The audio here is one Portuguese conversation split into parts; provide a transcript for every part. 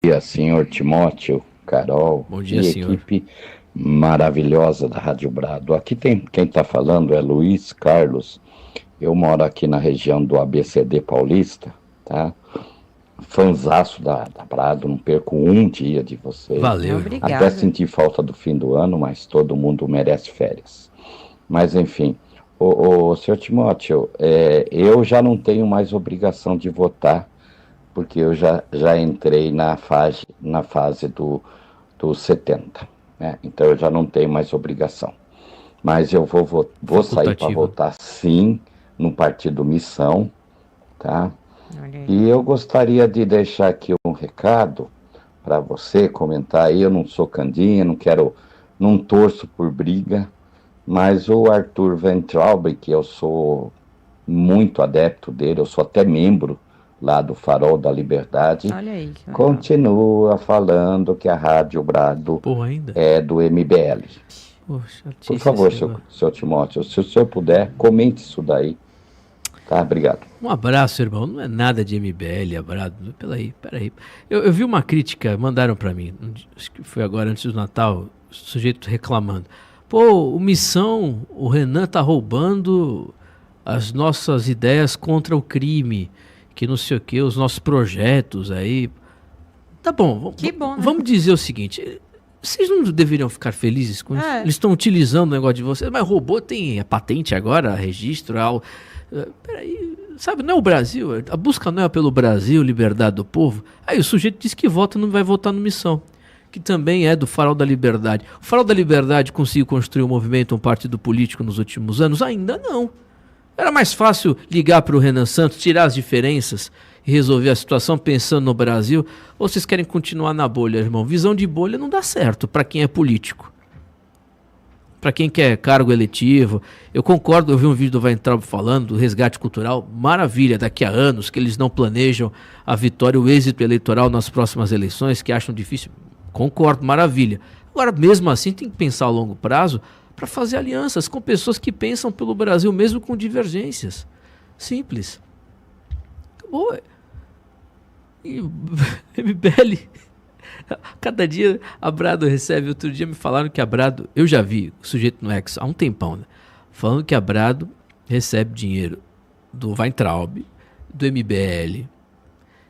dia, senhor Timóteo, Carol. Bom dia, e senhor. Equipe maravilhosa da Rádio Brado. Aqui quem está falando é Luiz Carlos. Eu moro aqui na região do ABCD Paulista, tá? Fanzaço da Brado, não perco um dia de vocês. Valeu. Obrigada. Até senti falta do fim do ano, mas todo mundo merece férias. Mas enfim, o senhor Timóteo, eu já não tenho mais obrigação de votar, porque eu já entrei na fase dos 70, né? Então eu já não tenho mais obrigação. Mas eu vou sair para votar sim no Partido Missão, tá? E eu gostaria de deixar aqui um recado para você comentar aí. Eu não sou candinha, não torço por briga, mas o Arthur Weintraub, que eu sou muito adepto dele, eu sou até membro lá do Farol da Liberdade, Olha aí, que legal. continua falando que a Rádio Brado é do MBL. Poxa, Por favor, seu Timóteo, se o senhor puder, comente isso daí. Tá, obrigado. Um abraço, irmão. Não é nada de MBL, abraço. Peraí. Eu vi uma crítica, mandaram pra mim, acho que foi agora antes do Natal, o sujeito reclamando. Pô, o Missão, o Renan tá roubando as nossas ideias contra o crime, que não sei o que, os nossos projetos aí. Tá bom, Que bom, né? Vamos dizer o seguinte, vocês não deveriam ficar felizes com isso? Eles estão utilizando o negócio de vocês, mas robô tem a patente agora, registro, peraí, sabe, não é o Brasil, a busca não é pelo Brasil, liberdade do povo. Aí o sujeito diz que não vai votar no Missão, que também é do Farol da Liberdade. O Farol da Liberdade conseguiu construir um movimento, um partido político nos últimos anos? Ainda não. Era mais fácil ligar para o Renan Santos, tirar as diferenças e resolver a situação pensando no Brasil, ou vocês querem continuar na bolha, irmão? Visão de bolha não dá certo para quem é político. Para quem quer cargo eletivo, eu concordo, eu vi um vídeo do Weintraub falando do resgate cultural, maravilha, daqui a anos que eles não planejam a vitória, o êxito eleitoral nas próximas eleições, que acham difícil, concordo, maravilha. Agora, mesmo assim, tem que pensar a longo prazo para fazer alianças com pessoas que pensam pelo Brasil, mesmo com divergências. Simples. Acabou. E MBL... Cada dia a Brado recebe. Outro dia me falaram que a Brado, eu já vi o sujeito no X há um tempão, né? Falando que a Brado recebe dinheiro do Weintraub, do MBL,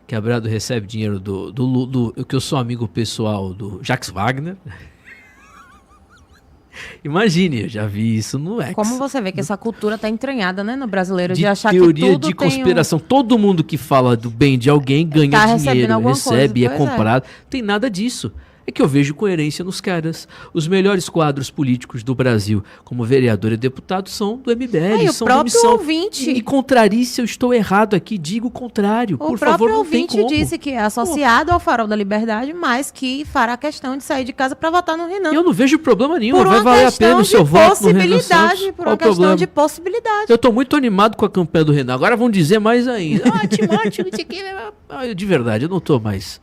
que a Brado recebe dinheiro do que eu sou amigo pessoal do Jacques Wagner. Imagine, eu já vi isso no X. Como você vê que essa cultura tá entranhada, né, no brasileiro, de achar teoria que tudo de conspiração. Todo mundo que fala do bem de alguém ganha dinheiro, recebe, é comprado. Não tem nada disso. É que eu vejo coerência nos caras. Os melhores quadros políticos do Brasil, como vereador e deputado, são do MBL, são da Missão. Ouvinte. Me contrarie se eu estou errado aqui, digo o contrário. Por favor, não tem como. O próprio ouvinte disse que é associado ao Farol da Liberdade, mas que fará questão de sair de casa para votar no Renan. Eu não vejo problema nenhum, vai valer a pena o seu voto no Renan Santos. Por uma questão de possibilidade. Eu estou muito animado com a campanha do Renan. Agora vão dizer mais ainda. Timóteo, não sei o que. De verdade, eu não estou mais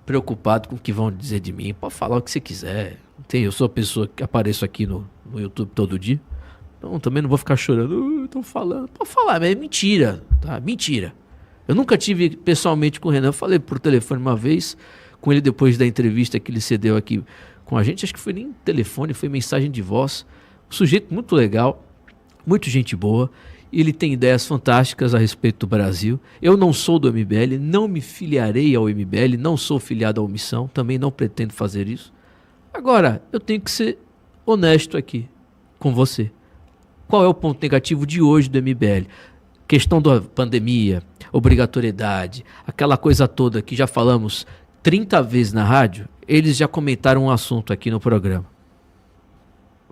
preocupado com o que vão dizer de mim. Pode falar o que você quiser. Eu sou a pessoa que apareço aqui no YouTube todo dia. Então também não vou ficar chorando. Estão falando. Pode falar, mas é mentira. Tá? Mentira. Eu nunca tive pessoalmente com o Renan. Eu falei por telefone uma vez com ele depois da entrevista que ele cedeu aqui com a gente. Acho que foi nem telefone, foi mensagem de voz. Um sujeito muito legal, muito gente boa. Ele tem ideias fantásticas a respeito do Brasil. Eu não sou do MBL, não me filiarei ao MBL, não sou filiado à Missão, também não pretendo fazer isso. Agora, eu tenho que ser honesto aqui com você. Qual é o ponto negativo de hoje do MBL? Questão da pandemia, obrigatoriedade, aquela coisa toda que já falamos 30 vezes na rádio, eles já comentaram um assunto aqui no programa.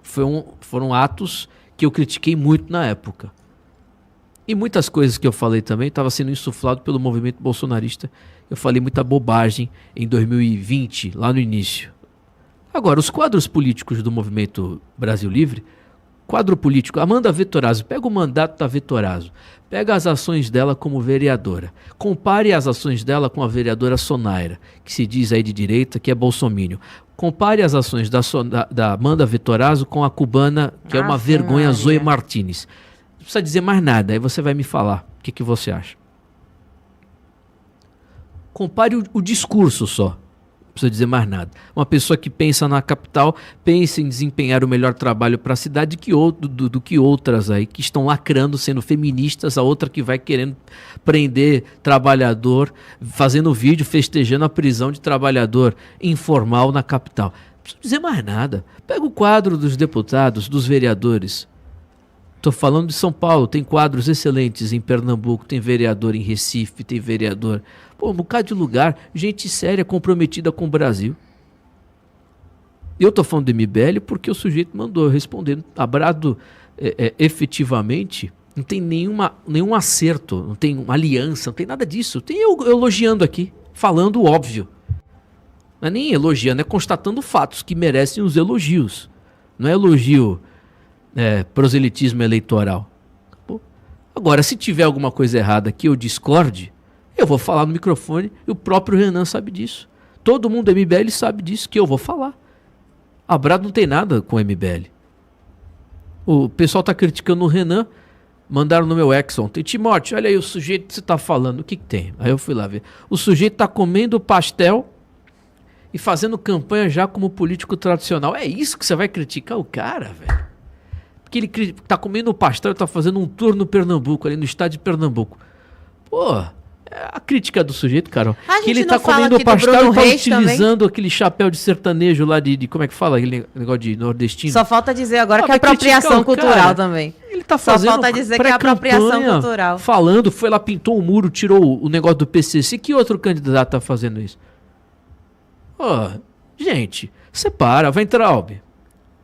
Foram atos que eu critiquei muito na época. E muitas coisas que eu falei também estava sendo insuflado pelo movimento bolsonarista. Eu falei muita bobagem em 2020, lá no início. Agora, os quadros políticos do movimento Brasil Livre, quadro político, Amanda Vettorazzo, pega o mandato da Vettorazzo, pega as ações dela como vereadora, compare as ações dela com a vereadora Sonaira, que se diz aí de direita, que é bolsominion. Compare as ações da Amanda Vettorazzo com a cubana, que é uma vergonha, Zoe Martínez. Não precisa dizer mais nada, aí você vai me falar o que você acha. Compare o discurso só. Não precisa dizer mais nada. Uma pessoa que pensa na capital, pensa em desempenhar o melhor trabalho para a cidade do que outras aí, que estão lacrando, sendo feministas, a outra que vai querendo prender trabalhador, fazendo vídeo, festejando a prisão de trabalhador informal na capital. Não precisa dizer mais nada. Pega o quadro dos deputados, dos vereadores. Estou falando de São Paulo, tem quadros excelentes em Pernambuco, tem vereador em Recife, tem vereador... Pô, um bocado de lugar, gente séria, comprometida com o Brasil. Eu estou falando do MBL porque o sujeito mandou respondendo. Abrado efetivamente, não tem nenhum acerto, não tem uma aliança, não tem nada disso. Tem eu elogiando aqui, falando o óbvio. Não é nem elogiando, é constatando fatos que merecem os elogios. Não é elogio... proselitismo eleitoral. Agora, se tiver alguma coisa errada que eu discorde, eu vou falar no microfone e o próprio Renan sabe disso. Todo mundo do MBL sabe disso, que eu vou falar. Abrado não tem nada com o MBL. O pessoal está criticando o Renan, mandaram no meu Exxon. Tem Timóteo, olha aí o sujeito que você está falando, o que tem? Aí eu fui lá ver. O sujeito está comendo pastel e fazendo campanha já como político tradicional. É isso que você vai criticar o cara, velho? Que ele tá comendo pastel e tá fazendo um tour no Pernambuco, ali no estado de Pernambuco. Pô, a crítica do sujeito, Carol. Que ele tá comendo pastel e tá utilizando também aquele chapéu de sertanejo lá de como é que fala? Aquele negócio de nordestino. Só falta dizer agora que é apropriação cultural também. Ele tá fazendo. Só falta dizer que é apropriação cultural. Falando, foi lá, pintou o muro, tirou o negócio do PCC. Que outro candidato tá fazendo isso? Ó, gente, separa, Weintraub.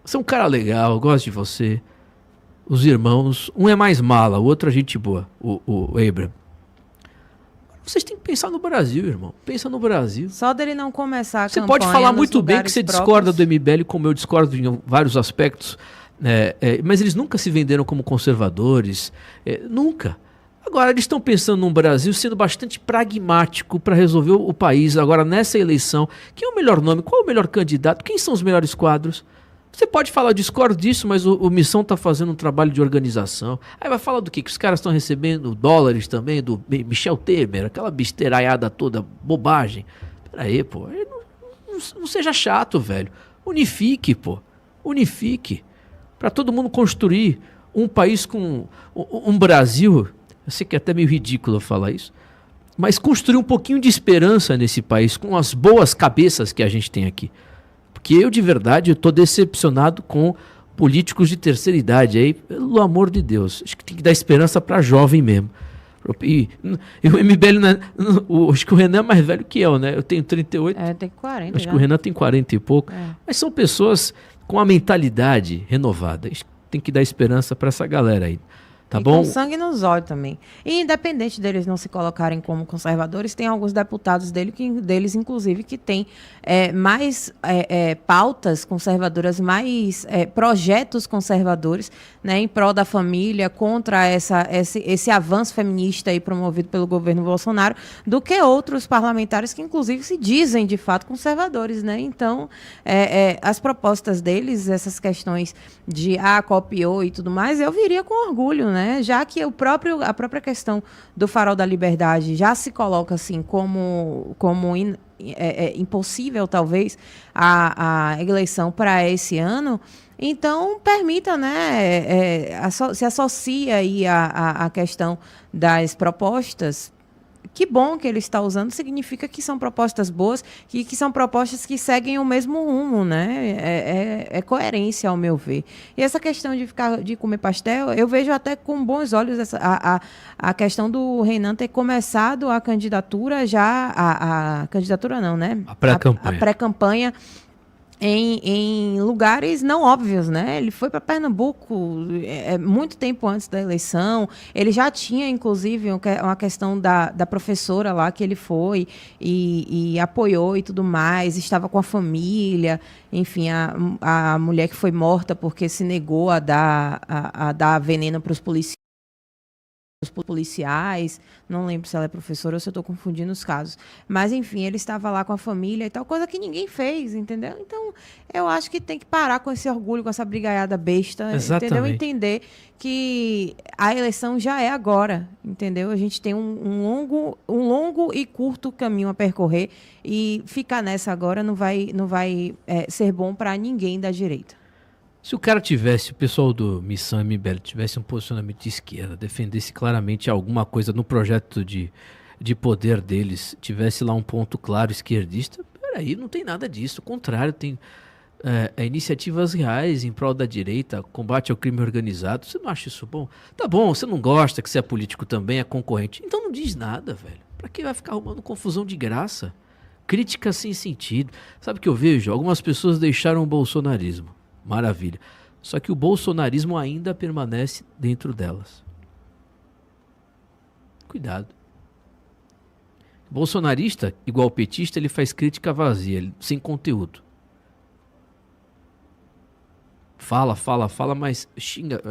Você é um cara legal, eu gosto de você. Os irmãos, um é mais mala, o outro é gente boa, o Abraham. Vocês têm que pensar no Brasil, irmão. Pensa no Brasil. Só dele não começar a campanha. Você pode falar muito bem que você discorda do MBL, como eu discordo em vários aspectos, mas eles nunca se venderam como conservadores, nunca. Agora, eles estão pensando num Brasil sendo bastante pragmático para resolver o país. Agora, nessa eleição, quem é o melhor nome? Qual é o melhor candidato? Quem são os melhores quadros? Você pode falar, discordo disso, mas o Missão está fazendo um trabalho de organização. Aí vai falar do quê? Que os caras estão recebendo dólares também, do Michel Temer, aquela besteiraiada toda, bobagem. Peraí, pô. Não seja chato, velho. Unifique, pô. Unifique. Para todo mundo construir um país com... Um Brasil... Eu sei que é até meio ridículo falar isso. Mas construir um pouquinho de esperança nesse país, com as boas cabeças que a gente tem aqui. Porque eu, de verdade, estou decepcionado com políticos de terceira idade. Aí, pelo amor de Deus, acho que tem que dar esperança para jovem mesmo. E o MBL, acho que o Renan é mais velho que eu, né? Eu tenho 38. Tem 40 Acho já. que o Renan tem 40 e pouco. Mas são pessoas com a mentalidade renovada. Tem que dar esperança para essa galera aí. Tá bom? Com sangue nos olhos também. E independente deles não se colocarem como conservadores, tem alguns deputados deles, inclusive, que têm mais pautas conservadoras, mais projetos conservadores, né, em prol da família, contra esse avanço feminista aí promovido pelo governo Bolsonaro, do que outros parlamentares que, inclusive, se dizem, de fato, conservadores, né? Então, as propostas deles, essas questões de copiou e tudo mais, eu viria com orgulho, né? Já que a própria questão do Farol da Liberdade já se coloca assim como impossível, talvez, a eleição para esse ano, então permita, né, se associa aí a questão das propostas. Que bom que ele está usando, significa que são propostas boas e que são propostas que seguem o mesmo rumo, né? É coerência, ao meu ver. E essa questão de comer pastel, eu vejo até com bons olhos a questão do Renan ter começado a candidatura já, a candidatura não, né? A pré-campanha. A pré-campanha em lugares não óbvios, né? Ele foi para Pernambuco muito tempo antes da eleição. Ele já tinha, inclusive, uma questão da professora lá que ele foi e apoiou e tudo mais. Estava com a família. Enfim, a mulher que foi morta porque se negou a dar veneno para os policiais. policiais, não lembro se ela é professora ou se eu estou confundindo os casos. Mas, enfim, ele estava lá com a família e tal, coisa que ninguém fez, entendeu? Então, eu acho que tem que parar com esse orgulho, com essa brigaiada besta, entendeu? Entender que a eleição já é agora, entendeu? A gente tem um longo e curto caminho a percorrer e ficar nessa agora não vai ser bom para ninguém da direita. Se o cara tivesse, o pessoal do Missão MBL tivesse um posicionamento de esquerda, defendesse claramente alguma coisa no projeto de poder deles, tivesse lá um ponto claro esquerdista, peraí, não tem nada disso. Ao contrário, tem iniciativas reais em prol da direita, combate ao crime organizado. Você não acha isso bom? Tá bom, você não gosta que você é político também, é concorrente. Então não diz nada, velho. Pra que vai ficar arrumando confusão de graça? Crítica sem sentido. Sabe o que eu vejo? Algumas pessoas deixaram o bolsonarismo. Maravilha. Só que o bolsonarismo ainda permanece dentro delas. Cuidado. Bolsonarista, igual petista, ele faz crítica vazia, sem conteúdo. Fala, mas xinga.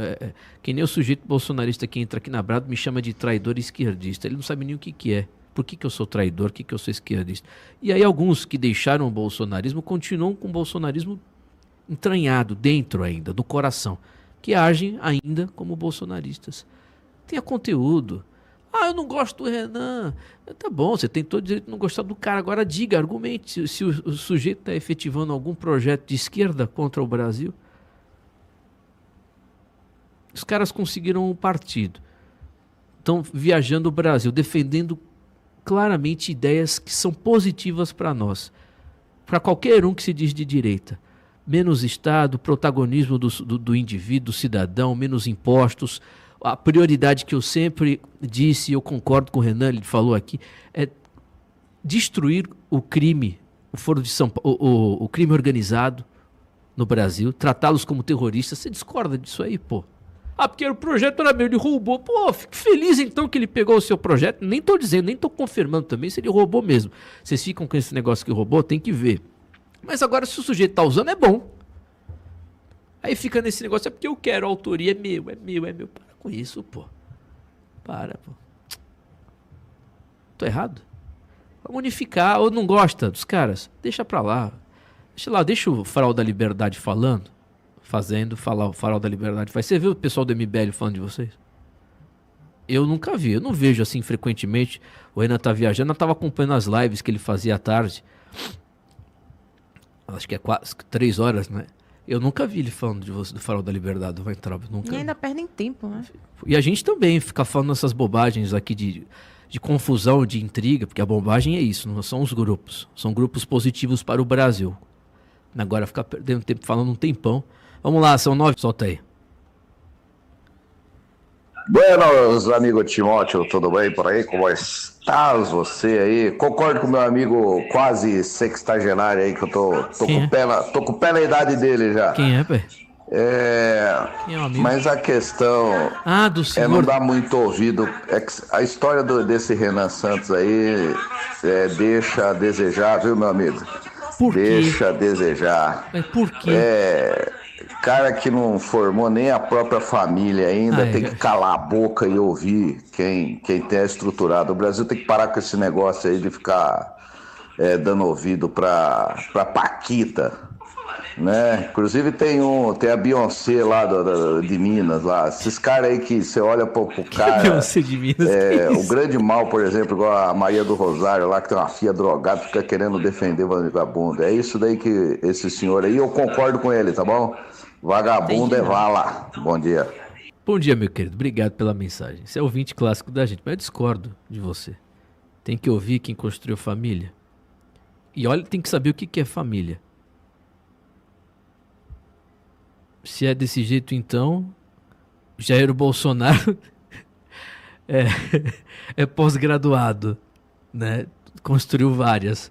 Que nem o sujeito bolsonarista que entra aqui na Brado me chama de traidor esquerdista. Ele não sabe nem o que é. Por que eu sou traidor? Por que eu sou esquerdista? E aí alguns que deixaram o bolsonarismo continuam com o bolsonarismo entranhado dentro ainda, do coração, que agem ainda como bolsonaristas. Tenha conteúdo. Eu não gosto do Renan. Tá bom, você tem todo o direito de não gostar do cara. Agora diga, argumente se o sujeito está efetivando algum projeto de esquerda contra o Brasil. Os caras conseguiram um partido. Estão viajando o Brasil, defendendo claramente ideias que são positivas para nós. Para qualquer um que se diz de direita. Menos Estado, protagonismo do indivíduo, do cidadão, menos impostos. A prioridade que eu sempre disse, e eu concordo com o Renan, ele falou aqui, é destruir o crime, o Foro de São Paulo, o crime organizado no Brasil, tratá-los como terroristas. Você discorda disso aí, pô? Porque o projeto era meu, ele roubou. Pô, fique feliz então que ele pegou o seu projeto. Nem tô dizendo, nem tô confirmando também se ele roubou mesmo. Vocês ficam com esse negócio que roubou, tem que ver. Mas agora, se o sujeito tá usando, é bom. Aí fica nesse negócio, é porque eu quero, a autoria é meu. Para com isso, pô. Para, pô. Tô errado? Vamos unificar. Ou não gosta dos caras? Deixa pra lá. Deixa o Farol da Liberdade falando. Falar o Farol da Liberdade. Você viu o pessoal do MBL falando de vocês? Eu nunca vi. Eu não vejo assim frequentemente. O Renan tá viajando. Eu tava acompanhando as lives que ele fazia à tarde. Acho que é 3 horas, né? Eu nunca vi ele falando de você, do Farol da Liberdade, do Weintraub. Nunca. E ainda perdem tempo, né? E a gente também fica falando essas bobagens aqui de confusão, de intriga, porque a bobagem é isso, não são os grupos. São grupos positivos para o Brasil. Agora ficar perdendo tempo falando um tempão. Vamos lá, são 9, solta aí. Buenos, amigo Timóteo, tudo bem por aí? Como estás você aí? Concordo com meu amigo quase sextagenário aí, que eu tô com o pé na idade dele já. Quem é, pé? Quem é o amigo? Mas a questão do senhor... não dar muito ouvido. A história desse Renan Santos aí deixa a desejar, viu, meu amigo? Por quê? Deixa a desejar. Mas por quê? Cara que não formou nem a própria família ainda, tem que calar a boca e ouvir quem tem estruturado. O Brasil tem que parar com esse negócio aí de ficar dando ouvido pra Paquita, né? Inclusive tem a Beyoncé lá de Minas, lá. Esses caras aí que você olha pro cara... Beyoncé de Minas, o grande mal, por exemplo, igual a Maria do Rosário lá, que tem uma filha drogada, fica querendo defender o vagabundo. É isso daí que esse senhor aí, eu concordo com ele, tá bom? Vagabundo é vala. Bom dia. Bom dia, meu querido. Obrigado pela mensagem. Você é ouvinte clássico da gente, mas eu discordo de você. Tem que ouvir quem construiu família. E olha, tem que saber o que é família. Se é desse jeito, então, Jair Bolsonaro é pós-graduado, né? Construiu várias.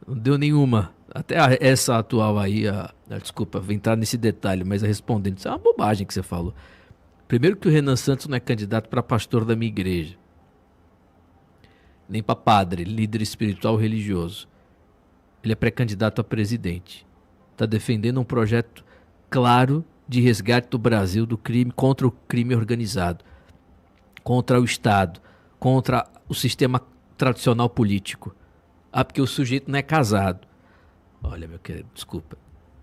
Não deu nenhuma. Até essa atual aí, desculpa, vou entrar nesse detalhe, mas respondendo, isso é uma bobagem que você falou. Primeiro que o Renan Santos não é candidato para pastor da minha igreja. Nem para padre, líder espiritual religioso. Ele é pré-candidato a presidente. Está defendendo um projeto claro de resgate do Brasil do crime contra o crime organizado. contra o Estado, contra o sistema tradicional político. Ah, porque o sujeito não é casado. Olha, meu querido, desculpa.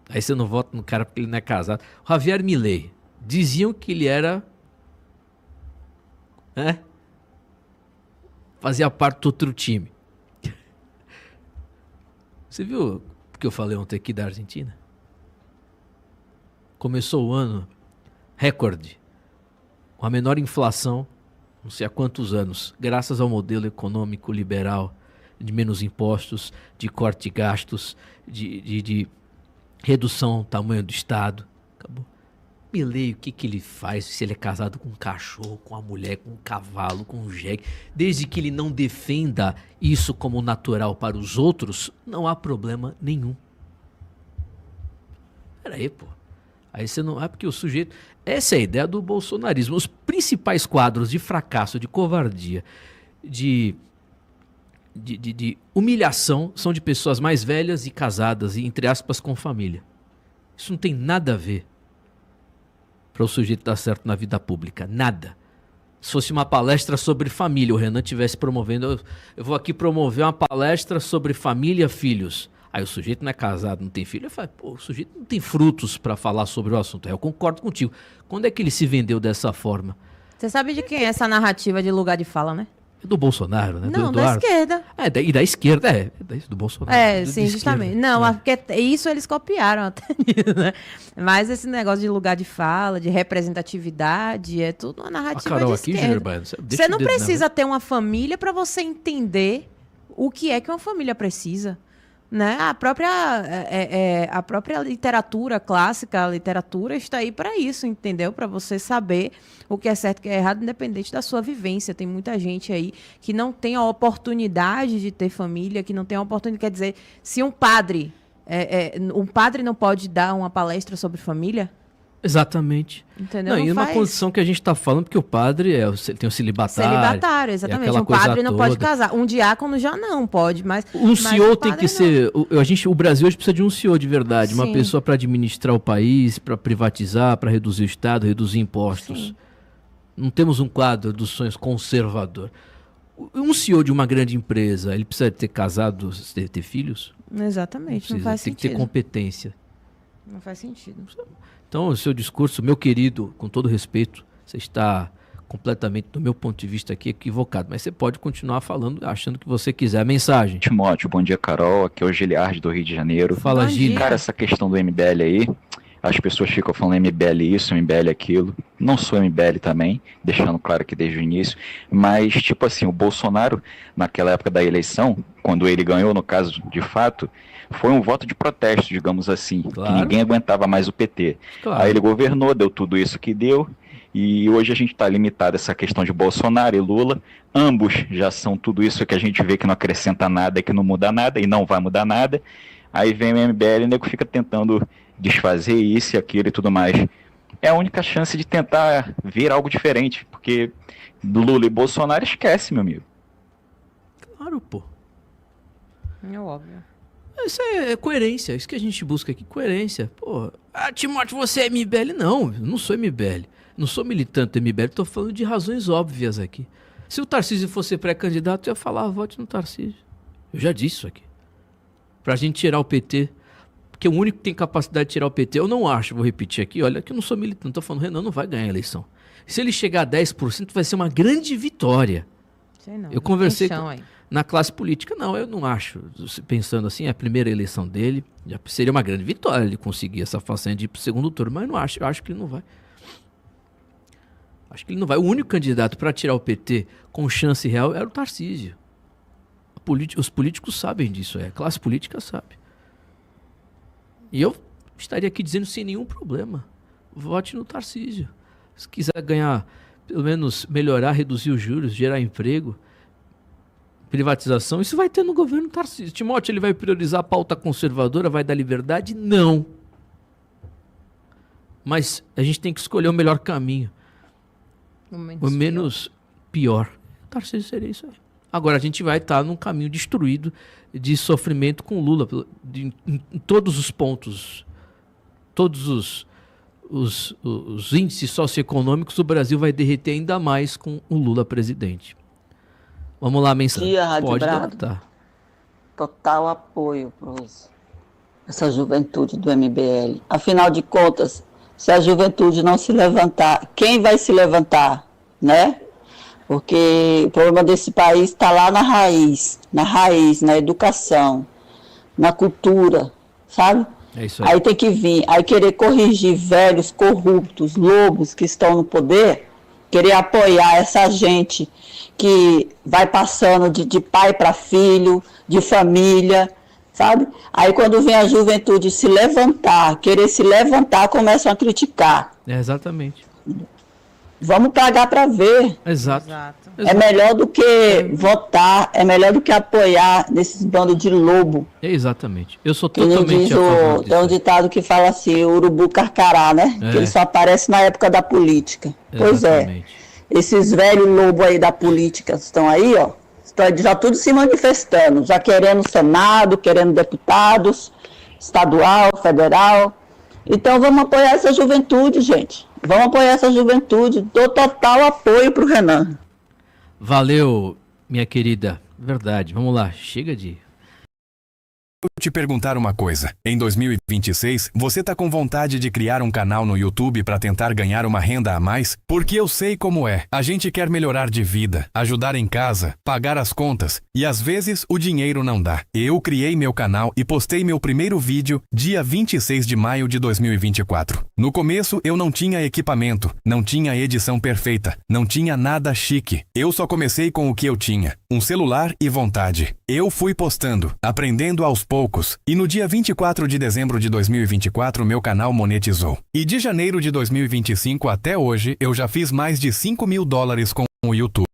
Aí você não vota no cara porque ele não é casado. O Javier Milei, diziam que ele era... fazia parte do outro time. Você viu o que eu falei ontem aqui da Argentina? Começou o ano recorde, com a menor inflação, não sei há quantos anos, graças ao modelo econômico liberal, de menos impostos, de corte de gastos, de redução do tamanho do Estado. Acabou. Milei, o que ele faz, se ele é casado com um cachorro, com uma mulher, com um cavalo, com um jegue, desde que ele não defenda isso como natural para os outros, não há problema nenhum. Peraí, pô. Aí você não... porque o sujeito... Essa é a ideia do bolsonarismo. Os principais quadros de fracasso, de covardia, de humilhação são de pessoas mais velhas e casadas e, entre aspas, com família. Isso não tem nada a ver para o sujeito dar certo na vida pública. Nada. Se fosse uma palestra sobre família, o Renan estivesse promovendo... Eu vou aqui promover uma palestra sobre família, filhos. Aí o sujeito não é casado, não tem filho. Eu falo, pô, o sujeito não tem frutos para falar sobre o assunto. Aí eu concordo contigo. Quando é que ele se vendeu dessa forma? Você sabe de quem é essa narrativa de lugar de fala, né? É do Bolsonaro, né? Não, da esquerda. E da esquerda, do Bolsonaro. Sim, justamente. Não, porque isso eles copiaram até, né? Mas esse negócio de lugar de fala, de representatividade, é tudo uma narrativa Carol, de aqui, esquerda. Você não precisa ter uma família para você entender o que é que uma família precisa. Né? A própria literatura clássica, a literatura está aí para isso, entendeu? Para você saber o que é certo e o que é errado, independente da sua vivência. Tem muita gente aí que não tem a oportunidade de ter família, que não tem a oportunidade. Quer dizer, se um padre não pode dar uma palestra sobre família? Exatamente. Entendeu? Não, e numa condição que a gente está falando, porque o padre tem o celibatário. Celibatário, exatamente. Um padre não pode casar. Um diácono já não pode, mas... Um CEO tem que ser... O Brasil hoje precisa de um CEO de verdade. Sim. Uma pessoa para administrar o país, para privatizar, para reduzir o Estado, reduzir impostos. Sim. Não temos um quadro dos sonhos conservador. Um CEO de uma grande empresa, ele precisa ter casado, ter filhos? Exatamente, não faz sentido. Tem que ter competência. Não faz sentido. Então, o seu discurso, meu querido, com todo respeito, você está completamente, do meu ponto de vista aqui, equivocado. Mas você pode continuar falando, achando que você quiser. A mensagem. Timóteo, bom dia, Carol. Aqui é o Giliardi do Rio de Janeiro. Fala, Gili. Cara, essa questão do MBL aí, as pessoas ficam falando MBL isso, MBL aquilo. Não sou MBL também, deixando claro aqui desde o início. Mas, tipo assim, o Bolsonaro, naquela época da eleição, quando ele ganhou, no caso, de fato... Foi um voto de protesto, digamos assim, claro. Que ninguém aguentava mais o PT. Claro. Aí ele governou, deu tudo isso que deu, e hoje a gente está limitado a essa questão de Bolsonaro e Lula. Ambos já são tudo isso que a gente vê que não acrescenta nada, que não muda nada, e não vai mudar nada. Aí vem o MBL e o nego fica tentando desfazer isso e aquilo e tudo mais. É a única chance de tentar ver algo diferente, porque Lula e Bolsonaro esquece, meu amigo. Claro, pô. É óbvio. Isso é coerência, isso que a gente busca aqui, coerência. Pô, Timóteo, você é MBL? Não, eu não sou MBL. Não sou militante do MBL, estou falando de razões óbvias aqui. Se o Tarcísio fosse pré-candidato, eu ia falar, vote no Tarcísio. Eu já disse isso aqui. Pra gente tirar o PT, porque o único que tem capacidade de tirar o PT, eu não acho, vou repetir aqui, olha que eu não sou militante, estou falando, Renan não vai ganhar a eleição. Se ele chegar a 10%, vai ser uma grande vitória. Sei não, eu conversei na classe política, não, eu não acho. Pensando assim, é a primeira eleição dele, já seria uma grande vitória ele conseguir essa façanha de ir pro segundo turno, mas eu não acho, eu acho que ele não vai. Acho que ele não vai. O único candidato para tirar o PT com chance real era o Tarcísio. Os políticos sabem disso, a classe política sabe. E eu estaria aqui dizendo sem nenhum problema, vote no Tarcísio. Se quiser ganhar, pelo menos melhorar, reduzir os juros, gerar emprego, privatização, isso vai ter no governo Tarcísio. Timóteo, ele vai priorizar a pauta conservadora, vai dar liberdade? Não. Mas a gente tem que escolher o melhor caminho. O menos pior. Tarcísio seria isso aí. Agora a gente vai estar num caminho destruído de sofrimento com Lula em todos os pontos. Todos os índices socioeconômicos, o Brasil vai derreter ainda mais com o Lula presidente. Vamos lá, mensagem. Pode levantar. Total apoio para essa juventude do MBL. Afinal de contas, se a juventude não se levantar, quem vai se levantar, né? Porque o problema desse país está lá na raiz, na educação, na cultura, sabe? É isso aí. Aí tem que vir, aí querer corrigir velhos, corruptos, lobos que estão no poder, querer apoiar essa gente que vai passando de pai para filho, de família, sabe? Aí quando vem a juventude se levantar, querer se levantar, começam a criticar. Exatamente. Vamos pagar para ver. Exato. É melhor do que votar, é melhor do que apoiar nesses bandos de lobo. Exatamente. Eu sou totalmente a favor disso. Tem um ditado que fala assim, urubu carcará, né? Que ele só aparece na época da política. Exatamente. Pois é. Esses velhos lobos aí da política estão aí, ó. Estão já tudo se manifestando, já querendo Senado, querendo deputados, estadual, federal. Então vamos apoiar essa juventude, gente. Vamos apoiar essa juventude. Dou total apoio pro Renan. Valeu, minha querida. Verdade. Vamos lá. Chega de... Vou te perguntar uma coisa. Em 2026, você tá com vontade de criar um canal no YouTube para tentar ganhar uma renda a mais? Porque eu sei como é. A gente quer melhorar de vida, ajudar em casa, pagar as contas e às vezes o dinheiro não dá. Eu criei meu canal e postei meu primeiro vídeo dia 26 de maio de 2024. No começo eu não tinha equipamento, não tinha edição perfeita, não tinha nada chique. Eu só comecei com o que eu tinha, um celular e vontade. Eu fui postando, aprendendo aos poucos, e no dia 24 de dezembro de 2024 meu canal monetizou. E de janeiro de 2025 até hoje eu já fiz mais de $5.000 com o YouTube.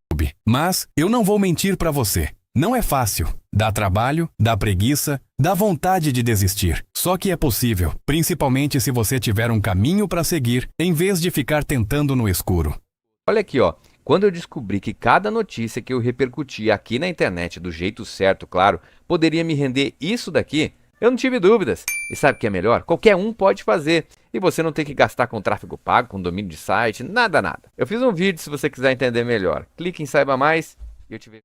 Mas eu não vou mentir pra você. Não é fácil. Dá trabalho, dá preguiça, dá vontade de desistir. Só que é possível, principalmente se você tiver um caminho pra seguir, em vez de ficar tentando no escuro. Olha aqui, ó. Quando eu descobri que cada notícia que eu repercutia aqui na internet do jeito certo, claro, poderia me render isso daqui, eu não tive dúvidas. E sabe o que é melhor? Qualquer um pode fazer. E você não tem que gastar com tráfego pago, com domínio de site, nada. Eu fiz um vídeo se você quiser entender melhor. Clique em Saiba Mais e eu te vejo.